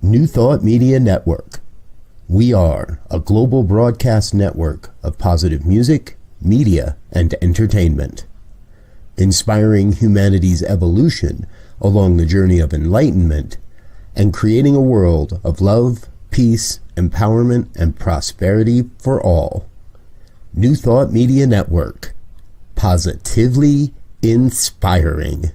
New Thought Media Network. We are a global broadcast network of positive music, media, and entertainment, inspiring humanity's evolution along the journey of enlightenment and creating a world of love, peace, empowerment, and prosperity for all. New Thought Media Network. Positively inspiring.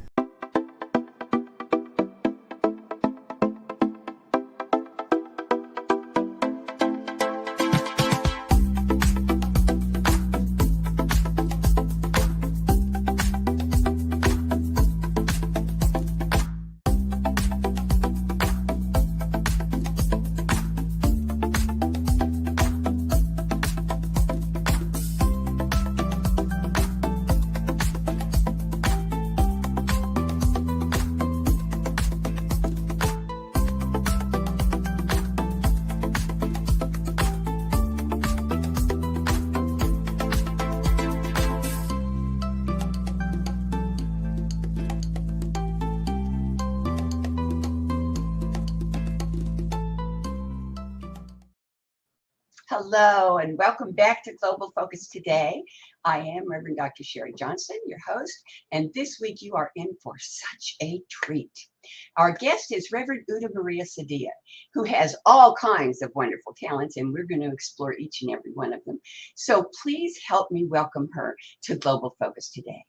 Hello and welcome back to Global Focus Today. I am Reverend Dr. Sharri Johnson, your host, and this week you are in for such a treat. Our guest is Reverend Uda Maria Cedilla, who has all kinds of wonderful talents, and we're going to explore each and every one of them. So please help me welcome her to Global Focus Today.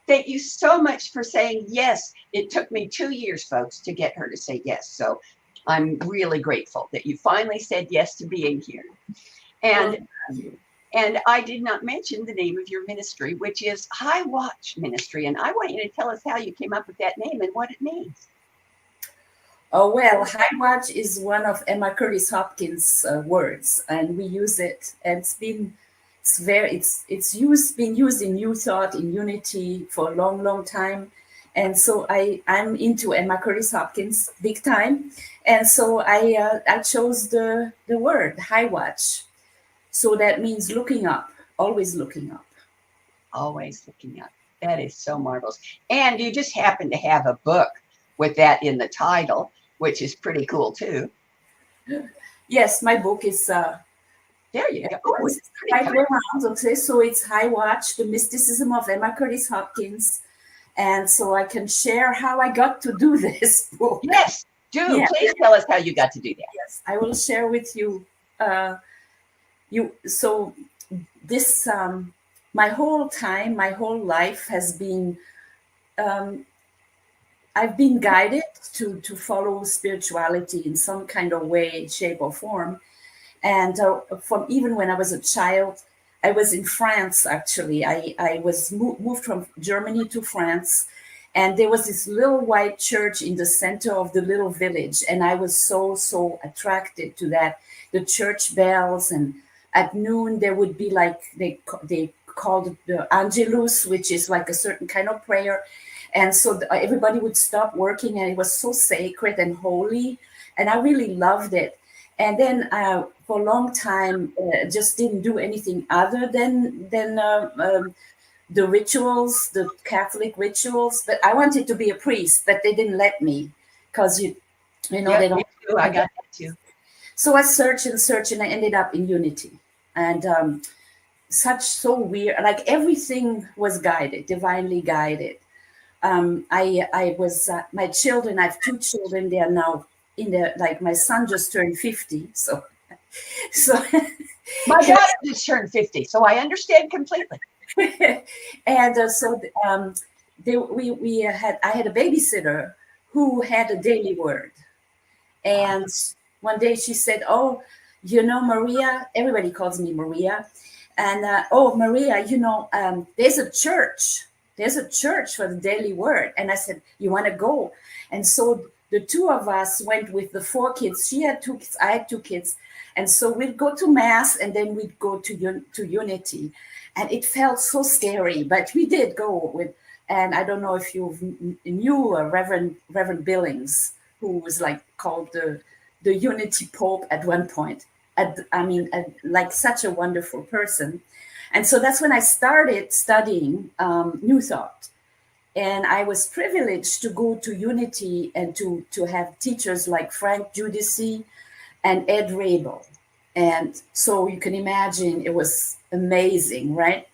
Thank you so much for saying yes. It took me 2 years, folks, to get her to say yes. So I'm really grateful that you finally said yes to being here. And I did not mention the name of your ministry, which is High Watch Ministry. And I want you to tell us how you came up with that name and what it means. Oh, well, High Watch is one of Emma Curtis Hopkins' words, and we use it. And been used in New Thought, in Unity for a long, long time. And so I'm into Emma Curtis Hopkins big time. And so I chose the word High Watch. So that means looking up, always looking up. Always looking up. That is so marvelous. And you just happen to have a book with that in the title, which is pretty cool too. Yes, my book is... there you go. Oh, it's right around, okay? So it's High Watch, The Mysticism of Emma Curtis Hopkins. And so I can share how I got to do this book. Yes, do. Yeah. Please tell us how you got to do that. Yes, I will share with you. My whole life has been, I've been guided to follow spirituality in some kind of way, shape or form. And from even when I was a child, I was in France, actually. I was moved from Germany to France, and there was this little white church in the center of the little village. And I was so attracted to that, the church bells. And at noon, there would be like, they called it the Angelus, which is like a certain kind of prayer. And so everybody would stop working, and it was so sacred and holy. And I really loved it. And then for a long time, just didn't do anything other than the rituals, the Catholic rituals. But I wanted to be a priest, but they didn't let me because they don't. I got that too. So I searched and I ended up in Unity, and so weird. Like everything was guided, divinely guided. I was my children. I have 2 children. They are now my son just turned 50. So my daughter just turned 50. So I understand completely. And I had a babysitter who had a daily word. And one day she said, "Oh, Maria," everybody calls me Maria. And, Maria, there's a church. There's a church for the daily word. And I said, "You want to go?" And so the 2 of us went with the 4 kids. She had 2 kids. I had 2 kids. And so we'd go to Mass, and then we'd go to Unity. And it felt so scary, but we did go with, and I don't know if you knew Reverend Billings, who was called the Unity Pope at one point. Like such a wonderful person. And so that's when I started studying New Thought. And I was privileged to go to Unity and to have teachers like Frank Judici and Ed Rabel. And so you can imagine it was amazing, right?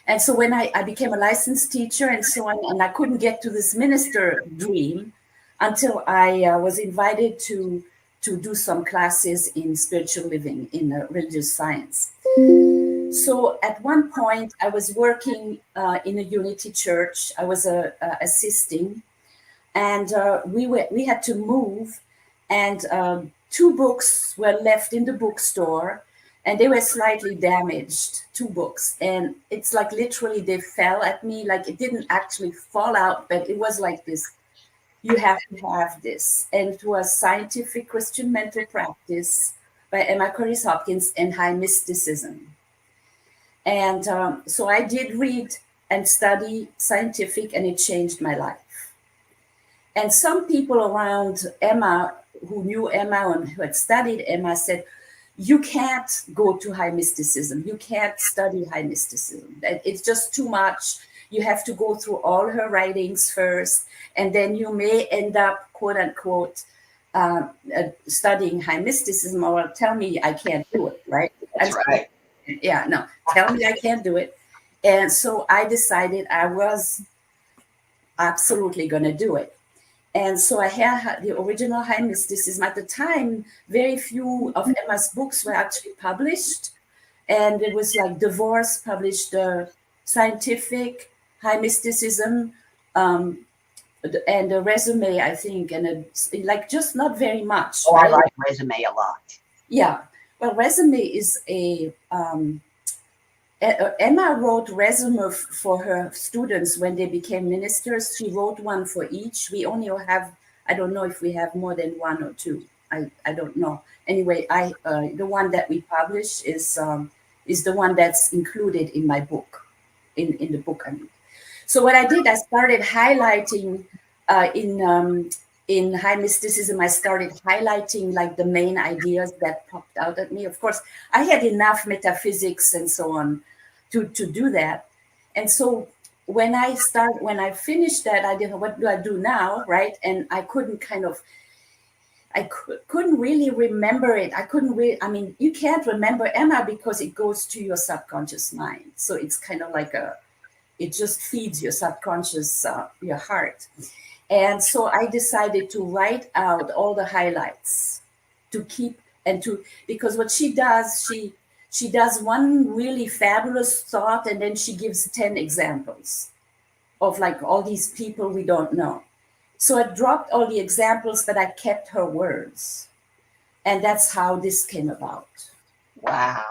And so when I became a licensed teacher and so on, and I couldn't get to this minister dream until I was invited to do some classes in spiritual living, in religious science. So at one point, I was working in a Unity church. I was assisting, and we had to move, and 2 books were left in the bookstore, and they were slightly damaged. 2 books, and it's like literally they fell at me. Like it didn't actually fall out, but it was like this. You have to have this, and it was Scientific Christian Mental Practice by Emma Curtis Hopkins and High Mysticism. And so I did read and study scientific, and it changed my life. And some people around Emma, who knew Emma and who had studied Emma, said, you can't go to high mysticism. You can't study high mysticism. It's just too much. You have to go through all her writings first, and then you may end up, quote unquote, studying high mysticism, or tell me I can't do it, right? That's right. Yeah, no, tell me I can't do it. And so I decided I was absolutely going to do it. And so I had the original High Mysticism. At the time, very few of Emma's books were actually published. And it was like Divorce published Scientific, High Mysticism, and a Resume, I think, and like just not very much. Oh, right? I like Resume a lot. Yeah. Well, Resume is Emma wrote resume for her students when they became ministers. She wrote one for each. We only have, I don't know if we have more than 1 or 2. I don't know. Anyway, the one that we publish is the one that's included in my book, in the book. I mean. So what I did, I started highlighting in High Mysticism, I started highlighting like the main ideas that popped out at me. Of course, I had enough metaphysics and so on to do that. And so when I finished that, I did, what do I do now, right? And I couldn't couldn't really remember it. I mean, you can't remember Emma because it goes to your subconscious mind. So it's kind of like it just feeds your subconscious, your heart. And so I decided to write out all the highlights to keep because what she does, she does one really fabulous thought, and then she gives 10 examples of like all these people we don't know. So I dropped all the examples, but I kept her words. And that's how this came about. Wow.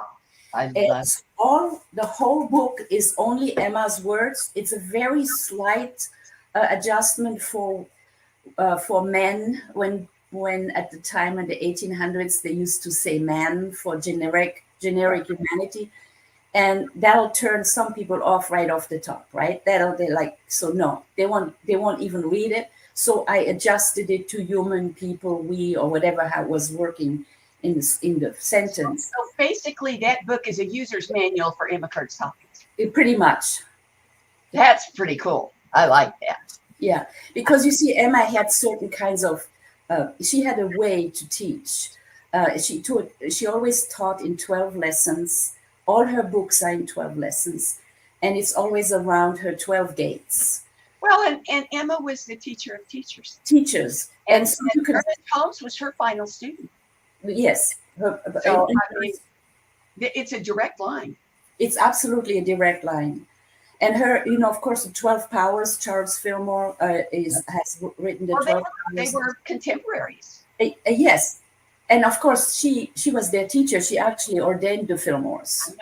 The whole book is only Emma's words. It's a very slight adjustment for men when at the time in the 1800s they used to say man for generic humanity, and that'll turn some people off right off the top, right? No, they won't even read it. So I adjusted it to human people, we, or whatever how it was working in the sentence. So basically, that book is a user's manual for Emma Curtis Hopkins. Pretty much. That's pretty cool. I like that. Yeah, because you see, Emma had certain kinds of, she had a way to teach. She always taught in 12 lessons. All her books are in 12 lessons. And it's always around her 12 gates. Well, and Emma was the teacher of teachers. And so Ernest Holmes was her final student. Yes. It's a direct line. It's absolutely a direct line. And her, of course, the 12 Powers, Charles Fillmore has written the 12 Powers. They were contemporaries. Yes. And of course, she was their teacher. She actually ordained the Fillmores.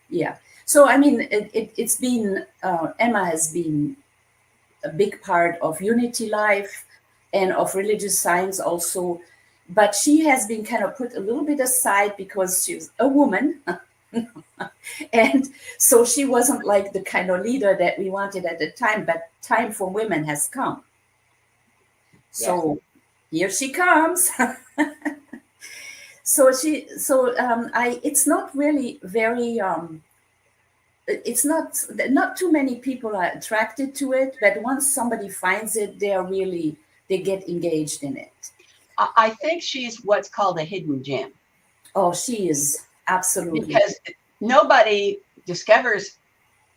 Yeah. So, I mean, it's been, Emma has been a big part of Unity life and of religious science also. But she has been kind of put a little bit aside because she's a woman. And so she wasn't like the kind of leader that we wanted at the time, but time for women has come. So Here she comes. It's not really very it's not too many people are attracted to it, but once somebody finds it, they get engaged in it. I think she's what's called a hidden gem. Oh, she is, absolutely. Because nobody discovers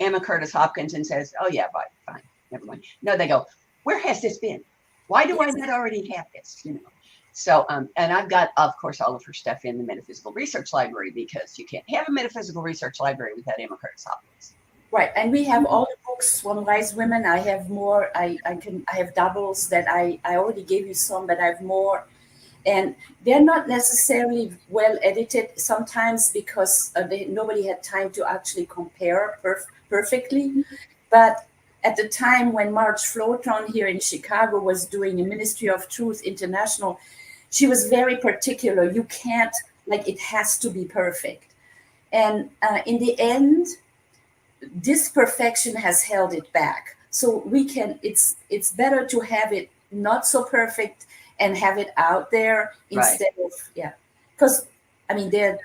Emma Curtis Hopkins and says, oh yeah, fine, never mind. No, they go, where has this been? Why do I not already have this? So, and I've got, of course, all of her stuff in the Metaphysical Research Library, because you can't have a Metaphysical Research Library without Emma Curtis Hopkins. Right, and we have all the books from Wise Women. I have more. I have doubles that I already gave you some, but I have more, and they're not necessarily well edited sometimes because nobody had time to actually compare perfectly. But at the time when Marge Floatron here in Chicago was doing a Ministry of Truth International, she was very particular. You can't, it has to be perfect. And in the end, this perfection has held it back. So it's better to have it not so perfect and have it out there instead of, because there are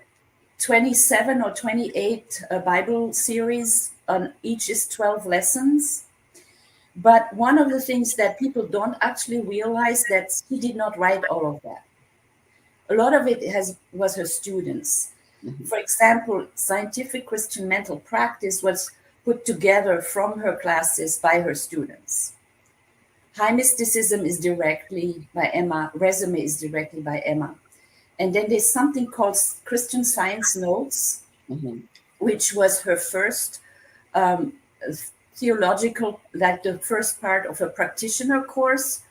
27 or 28 Bible series, on each is 12 lessons. But one of the things that people don't actually realize, that she did not write all of that. A lot of it was her students. Mm-hmm. For example, Scientific Christian Mental Practice was put together from her classes by her students. High Mysticism is directly by Emma. Resume is directly by Emma. And then there's something called Christian Science Notes, mm-hmm. which was her first theological, the first part of a practitioner course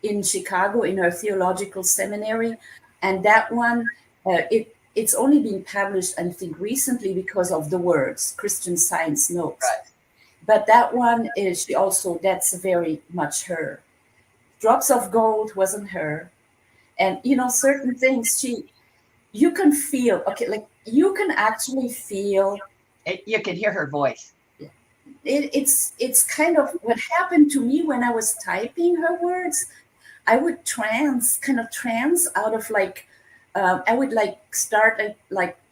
in Chicago in her theological seminary. And that one, it's only been published, I think, recently because of the words, Christian Science Notes. Right. But that one is that's very much her. Drops of Gold wasn't her. And, certain things you can feel, you can actually feel. You can hear her voice. It's kind of what happened to me when I was typing her words. I would trance out of I would start at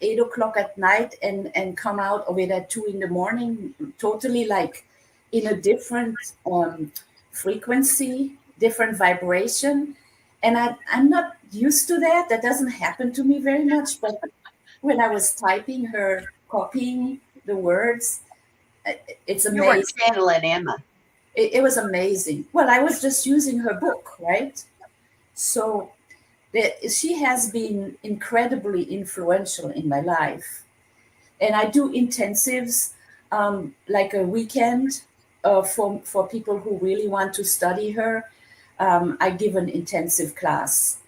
8 o'clock at night and come out of it at 2 a.m, totally in a different frequency, different vibration. And I'm not used to that. That doesn't happen to me very much. But when I was typing her, copying the words, it's amazing. You were channeling Emma. It was amazing. Well, I was just using her book, right? So she has been incredibly influential in my life. And I do intensives, like a weekend for people who really want to study her. I give an intensive class.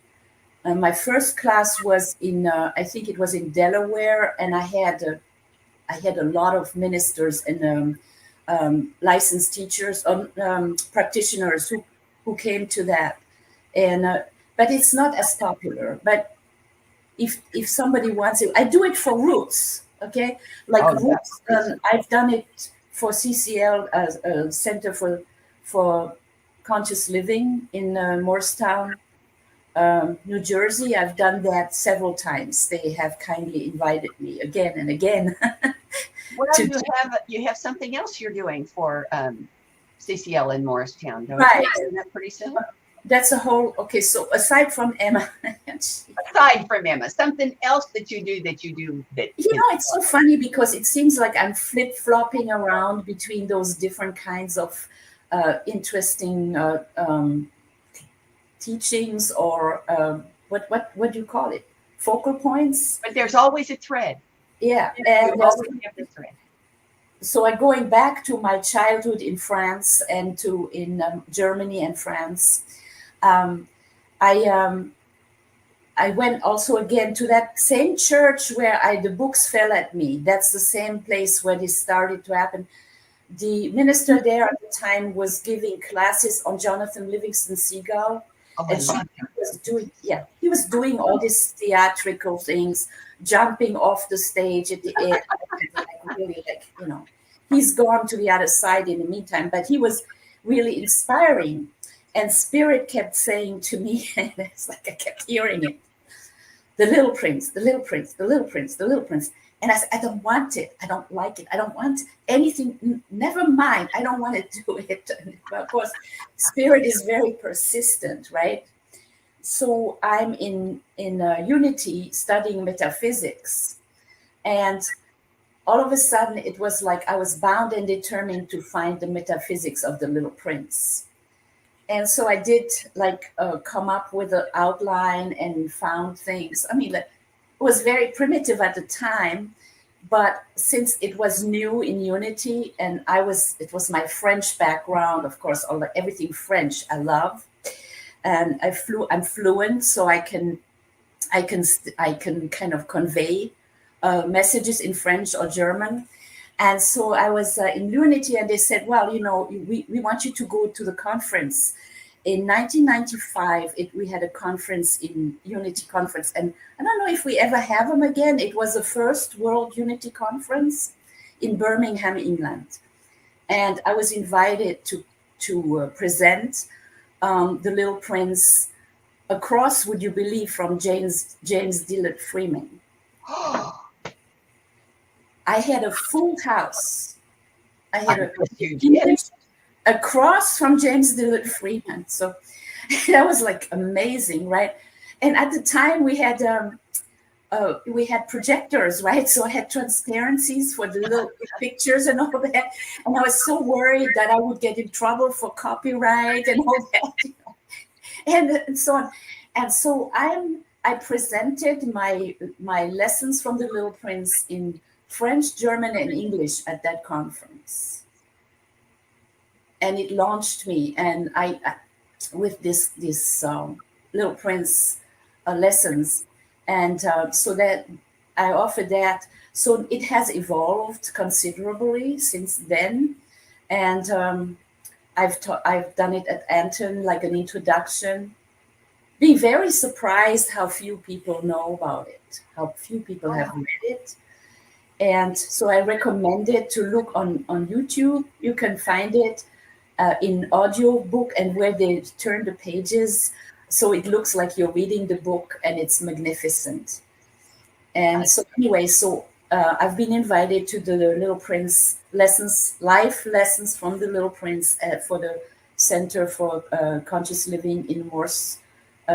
My first class was I think it was in Delaware, and I had a lot of ministers and licensed teachers, practitioners who came to that. And but it's not as popular. But if somebody wants it, I do it for Roots, okay? Roots. I've done it for CCL, a Center for Conscious Living in Morristown, New Jersey. I've done that several times. They have kindly invited me again and again. Well, you have something else you're doing for CCL in Morristown, don't right. you? Isn't that pretty soon? That's a whole, okay, so aside from Emma. Something else that you do that. It's so funny because it seems like I'm flip-flopping around between those different kinds of interesting teachings or what do you call it? Focal points? But there's always a thread. Yeah. And always have the thread. So I'm going back to my childhood in France and in Germany and France. I went also again to that same church where the books fell at me. That's the same place where this started to happen. The minister there at the time was giving classes on Jonathan Livingston Seagull. And he was doing all these theatrical things, jumping off the stage at the end, really he's gone to the other side in the meantime, but he was really inspiring. And Spirit kept saying to me, and it's I kept hearing it, the little prince, the little prince, the little prince, the little prince. And I said, I don't want it. I don't like it. I don't want anything. Never mind. I don't want to do it. But of course, spirit is very persistent, right? So I'm in Unity studying metaphysics. And all of a sudden, it was like I was bound and determined to find the metaphysics of the Little Prince. And so I did come up with an outline and found things. I mean, it was very primitive at the time, but since it was new in Unity and it was my French background, of course, everything French I love. And I'm fluent, so I can kind of convey messages in French or German. And so I was in Unity, and they said, well, we want you to go to the conference. In 1995, we had a conference in Unity Conference, and I don't know if we ever have them again. It was the first World Unity Conference in Birmingham, England. And I was invited to present The Little Prince across, would you believe, from James Dillard Freeman. I had a full house. I had across from James Dillard Freeman. So that was like amazing, right? And at the time we had projectors, right? So I had transparencies for the little pictures and all that. And I was so worried that I would get in trouble for copyright and all that, and so on. And so I presented my lessons from the Little Prince in French, German, and English at that conference. And it launched me, and I with this Little Prince lessons, and so that I offered that. So it has evolved considerably since then, and I've done it at Anton, like an introduction. Being very surprised how few people know about it, how few people have read it. And so I recommend it to look on YouTube. You can find it in audio book, and where they turn the pages so it looks like you're reading the book, and it's magnificent. And so anyway, I've been invited to the Little Prince life lessons from the Little Prince for the Center for Conscious Living in Morse.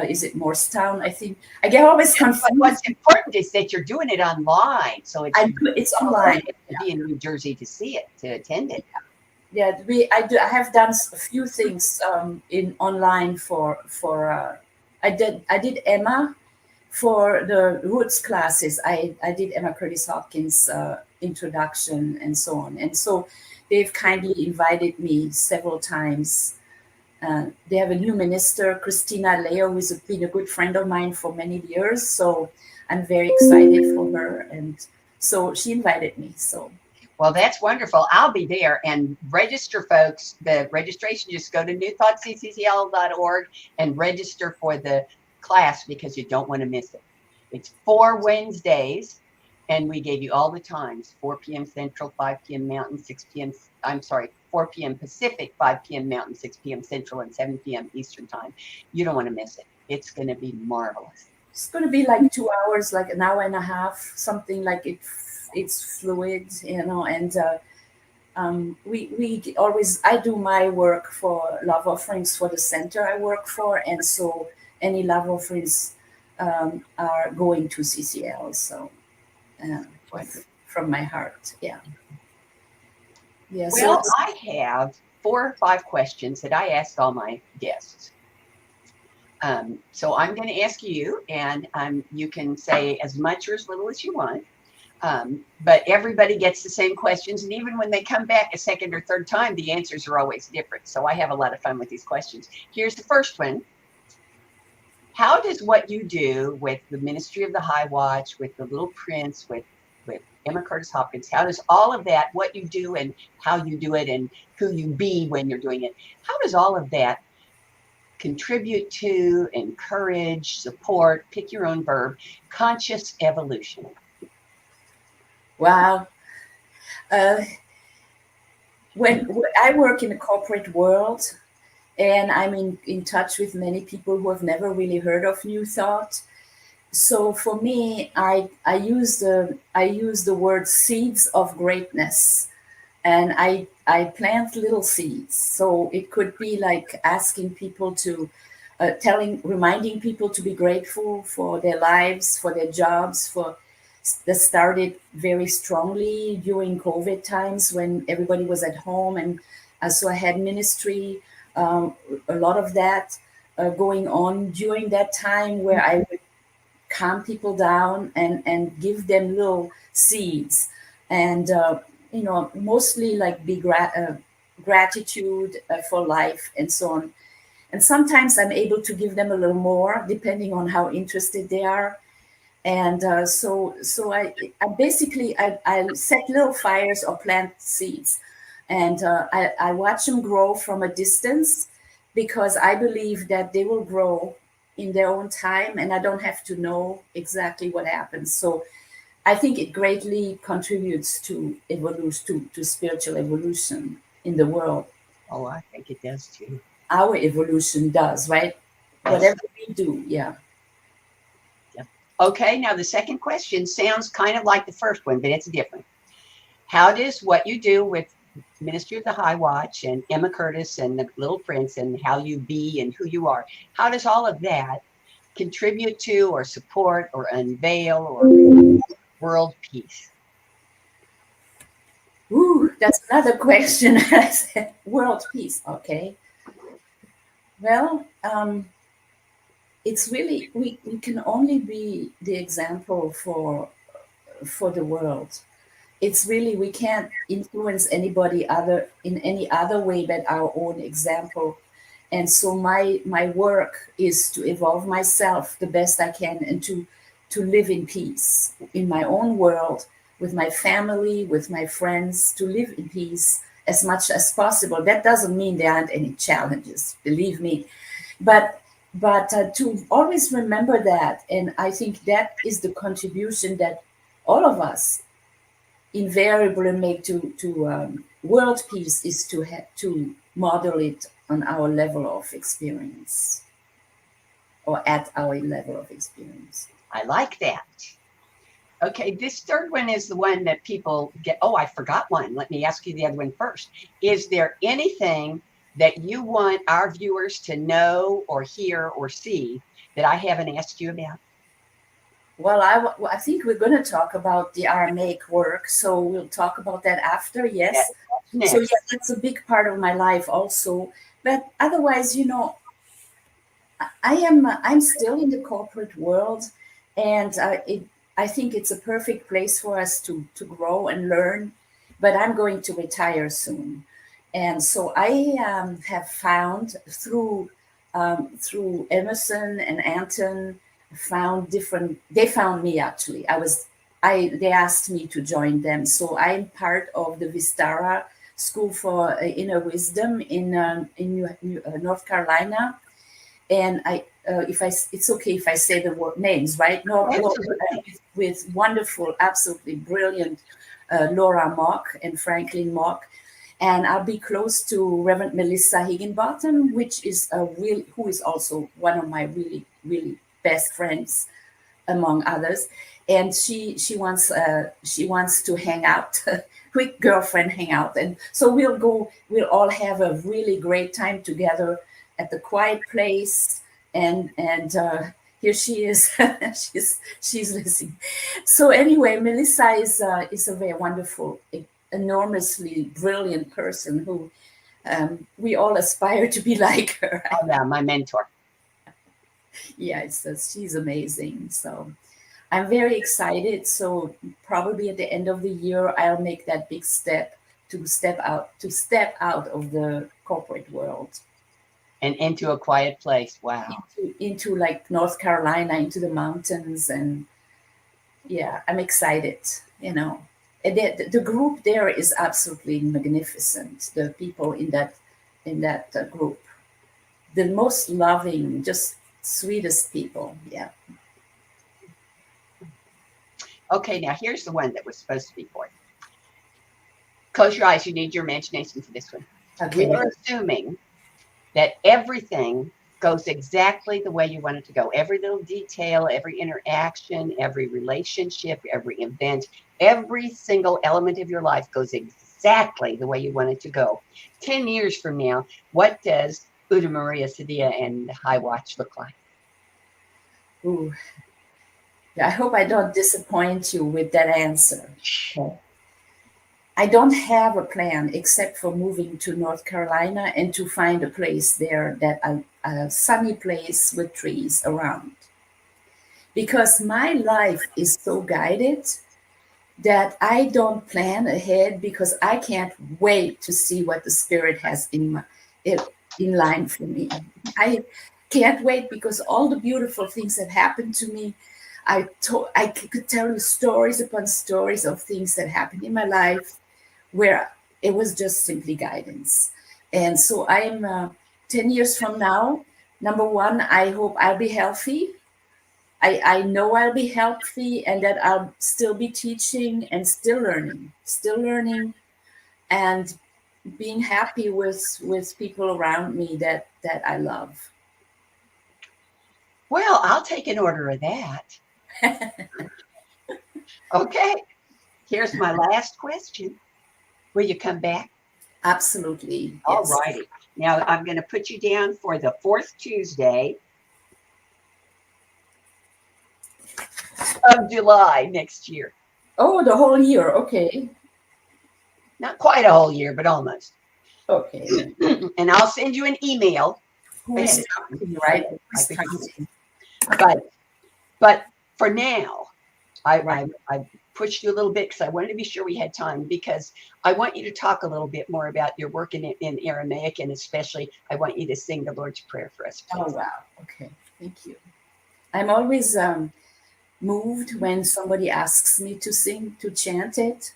Is it Morristown? I think I get always confused. What's important is that you're doing it online, so it's online. To be in New Jersey to see it, to attend it. Yeah, I have done a few things in online for I did Emma for the Roots classes. I did Emma Curtis Hopkins introduction and so on, and so they've kindly invited me several times. They have a new minister, Christina Leo, who's been a good friend of mine for many years. So I'm very excited for her. And so she invited me. So, well, that's wonderful. I'll be there, and register, folks. The registration, just go to newthoughtsccl.org and register for the class, because you don't want to miss it. It's 4 Wednesdays, and we gave you all the times: 4 p.m. Central, 5 p.m. Mountain, 4 p.m. Pacific, 5 p.m. Mountain, 6 p.m. Central, and 7 p.m. Eastern time. You don't want to miss it. It's going to be marvelous. It's going to be like 2 hours, like an hour and a half, something like it's fluid, and we always, I do my work for love offerings for the center I work for, and so any love offerings are going to CCL. So from my heart, yeah. Yeah, well, I have 4 or 5 questions that I asked all my guests. So I'm going to ask you, and you can say as much or as little as you want. But everybody gets the same questions, and even when they come back a second or third time, the answers are always different. So I have a lot of fun with these questions. Here's the first one. How does what you do with the Ministry of the High Watch, with the Little Prince, with Emma Curtis Hopkins, how does all of that, what you do and how you do it and who you be when you're doing it, how does all of that contribute to, encourage, support, pick your own verb, conscious evolution? Wow. When I work in the corporate world, and I'm in touch with many people who have never really heard of New Thought, so for me, I use the word seeds of greatness, and I plant little seeds. So it could be like asking people to, reminding people to be grateful for their lives, for their jobs, for that started very strongly during COVID times when everybody was at home, and so I had ministry, a lot of that going on during that time where I would calm people down and give them little seeds, and mostly like gratitude for life and so on. And sometimes I'm able to give them a little more depending on how interested they are. And I basically I set little fires or plant seeds, and I watch them grow from a distance, because I believe that they will grow in their own time, and I don't have to know exactly what happens. So I think it greatly contributes to evolution, to spiritual evolution in the world. Oh, I think it does too. Our evolution does, right? Yes. Whatever we do, yeah. Okay, now the second question sounds kind of like the first one, but it's different. How does what you do with Ministry of the High Watch and Emma Curtis and the Little Prince and how you be and who you are, how does all of that contribute to or support or unveil or world peace? Ooh, that's another question. World peace, okay. Well, it's really, we can only be the example for the world. It's really, we can't influence anybody other in any other way but our own example. And so my work is to evolve myself the best I can, and to live in peace in my own world, with my family, with my friends, to live in peace as much as possible. That doesn't mean there aren't any challenges, believe me, but to always remember that. And I think that is the contribution that all of us invariably make to world peace, is to model it on our level of experience, or at our level of experience. I like that. Okay, this third one is the one that people get. Oh, I forgot one. Let me ask you the other one first. Is there anything that you want our viewers to know or hear or see that I haven't asked you about? Well, I think we're going to talk about the Aramaic work, so we'll talk about that after. Yes. So yeah, that's a big part of my life also. But otherwise, I'm still in the corporate world, and I think it's a perfect place for us to grow and learn. But I'm going to retire soon, and so I have found through Emerson and Anton, they found me actually. They asked me to join them. So I'm part of the Vistara School for Inner Wisdom in North Carolina. And it's okay if I say the names, right? With wonderful, absolutely brilliant Laura Mock and Franklin Mock. And I'll be close to Reverend Melissa Higginbottom, who is also one of my really, really best friends, among others. And she wants to hang out, quick girlfriend hangout. And so we'll all have a really great time together at the quiet place. And here she is. she's listening. So anyway, Melissa is a very wonderful, enormously brilliant person who we all aspire to be like her. Oh, yeah, my mentor. Yeah, she's amazing. So I'm very excited. So probably at the end of the year, I'll make that big step to step out of the corporate world. And into a quiet place. Wow. Into like North Carolina, into the mountains. And yeah, I'm excited, And the group there is absolutely magnificent. The people in that group, the most loving, just sweetest people. Yeah. Okay, now here's the one that was supposed to be for you. Close your eyes. You need your imagination for this one. Okay. We're assuming that everything goes exactly the way you want it to go. Every little detail, every interaction, every relationship, every event, every single element of your life goes exactly the way you want it to go. 10 years from now, what does Uda Maria Cedilla and High Watch look like? Ooh. I hope I don't disappoint you with that answer. Okay. I don't have a plan except for moving to North Carolina and to find a place there that a sunny place with trees around. Because my life is so guided that I don't plan ahead because I can't wait to see what the spirit has in line for me. I can't wait because all the beautiful things that happened to me, I could tell you stories upon stories of things that happened in my life where it was just simply guidance. And so I'm 10 years from now, number one, I hope I'll be healthy. I know I'll be healthy and that I'll still be teaching and still learning and being happy with people around me that I love. Well, I'll take an order of that. Okay, here's my last question. Will you come back? Absolutely. All Yes. righty. Now I'm going to put you down for the 4th Tuesday of July next year. Oh, the whole year. Okay. Not quite a whole year, but almost. Okay. And I'll send you an email. Who is counting, right? Who's counting? But for now, I pushed you a little bit because I wanted to be sure we had time, because I want you to talk a little bit more about your work in Aramaic, and especially I want you to sing the Lord's Prayer for us, please. Oh, wow. Okay. Thank you. I'm always moved when somebody asks me to sing, to chant it.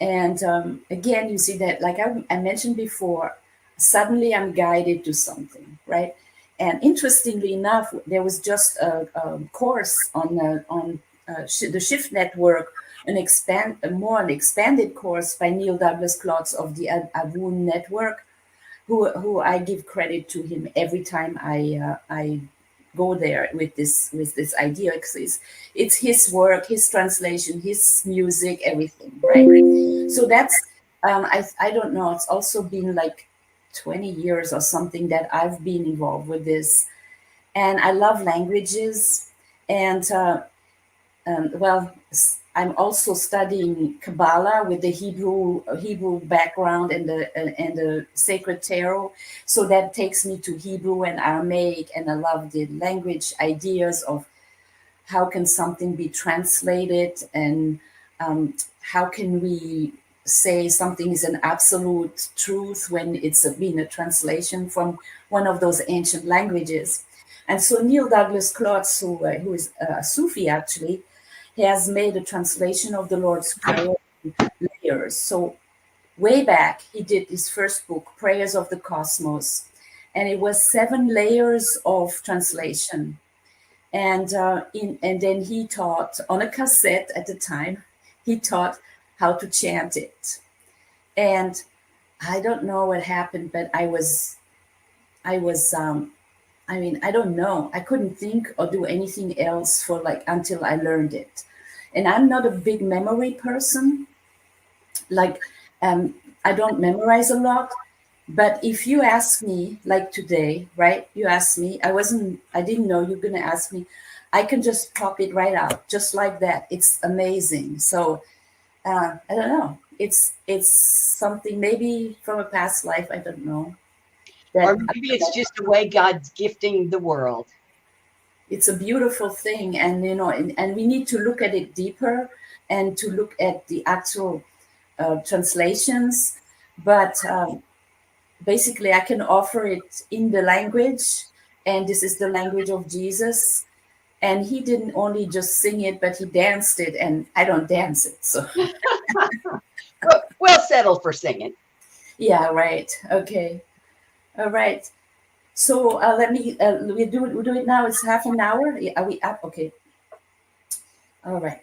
And again, you see that, like I mentioned before, suddenly I'm guided to something, right? And interestingly enough, there was just a course on the Shift Network, an expanded course by Neil Douglas Klotz of the Avun Network, who I give credit to him every time I go there with this idea, because it's his work, his translation, his music, everything, right? So that's I don't know, it's also been like 20 years or something that I've been involved with this, and I love languages, and well, I'm also studying Kabbalah with the Hebrew background and the sacred tarot. So that takes me to Hebrew and Aramaic, and I love the language ideas of how can something be translated, and how can we say something is an absolute truth when it's been a translation from one of those ancient languages. And so Neil Douglas Klotz, who is a Sufi actually, he has made a translation of the Lord's Prayer in layers. So way back, he did his first book, Prayers of the Cosmos, and it was 7 layers of translation. And then he taught on a cassette at the time. He taught how to chant it, and I don't know what happened, but I mean, I don't know. I couldn't think or do anything else for like until I learned it. And I'm not a big memory person. Like, I don't memorize a lot. But if you ask me, like today, right? You asked me, I didn't know you're gonna ask me. I can just pop it right out, just like that. It's amazing. So I don't know. It's something maybe from a past life. I don't know. Or maybe it's just the way God's gifting the world. It's a beautiful thing, and and we need to look at it deeper and to look at the actual translations. But basically, I can offer it in the language, and this is the language of Jesus. And he didn't only just sing it, but he danced it, and I don't dance it. So We'll settle for singing. yeah, right. Okay. All right. So let me we do it now. It's half an hour. Are we up? Okay. All right.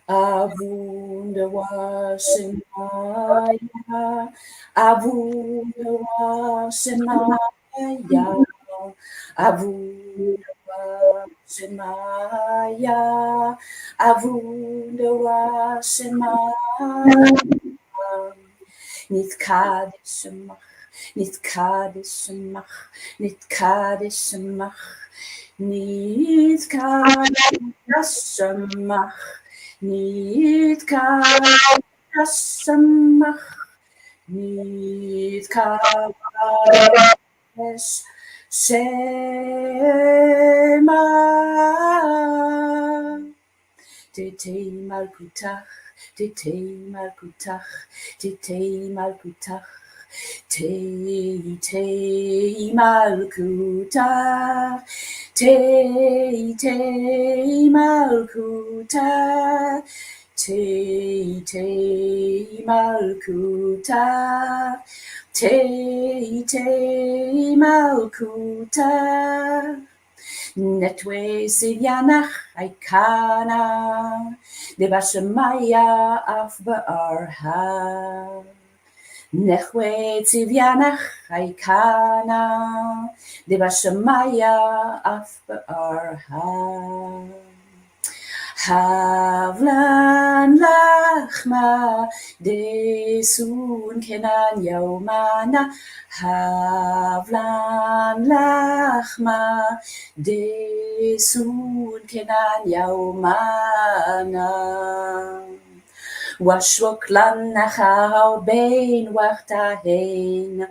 Avundawa Shemaya, Avundawa Shemaya, Avundawa Shemaya, Avundawa Shemaya, Nitkadishemach, Nitkadishemach, Nitkadishemach, Nitkadishemach, Nitkadishemach, Nitkadish Shema. Tete Malkutach, Tete Malkutach, Tete Malkutach, Tete Malkutach, Tete Malkutach, Tete Malkutach, Tete Malkutach. Netwe Sivianach Aikana, Deva Shemaya Af Ba'arha. Nechwe Sivianach Aikana, Deva Shemaya Af Ba'arha. Havlan lachma desun kenan yaumana. Havlan lachma desun kenan yaumana. Washwoklan nachau bein wachtahein.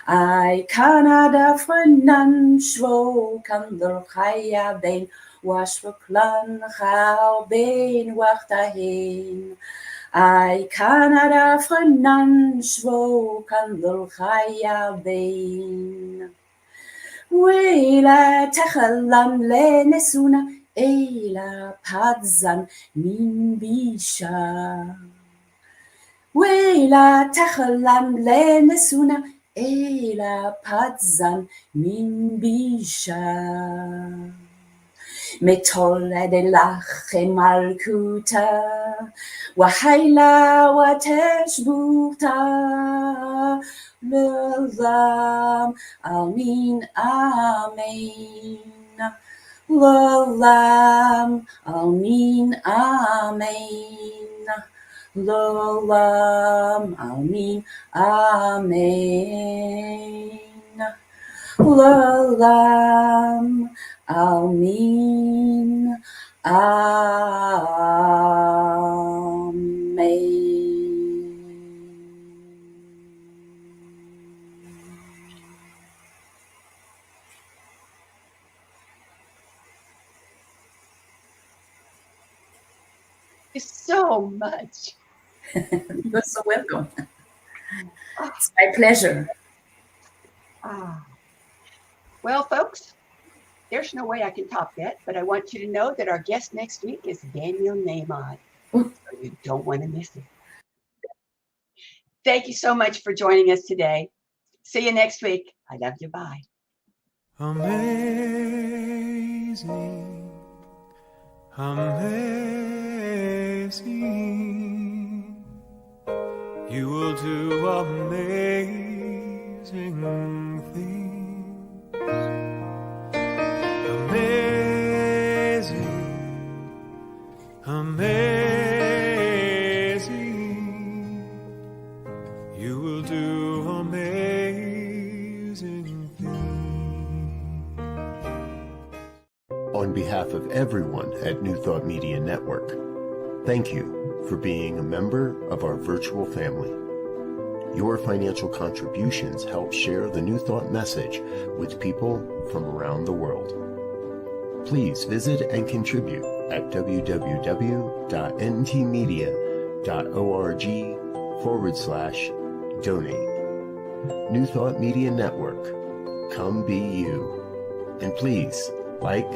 I Canada frenan shvo kandor chaya bein. Washwoklan chau bein wachtahein. I Canada frenan shvo kandor chaya bein. Wela tachalan le nesuna ela padzan min bisha. Wela tachalan le nesuna ela padzan min bisha. Metol edelach malkuta, wahaila wateshbuta, lelam amin amen, lelam amin amen, lelam amin amen, lelam amin amen. So much. You're so welcome. It's my pleasure. Well, folks, there's no way I can top that, but I want you to know that our guest next week is Daniel Nahmod. So you don't want to miss it. Thank you so much for joining us today. See you next week. I love you. Bye. Amazing, amazing, you will do amazing things. Amazing, amazing, you will do amazing things. On behalf of everyone at New Thought Media Network, thank you for being a member of our virtual family. Your financial contributions help share the New Thought message with people from around the world. Please visit and contribute at www.ntmedia.org/donate. New Thought Media Network. Come be you. And please like,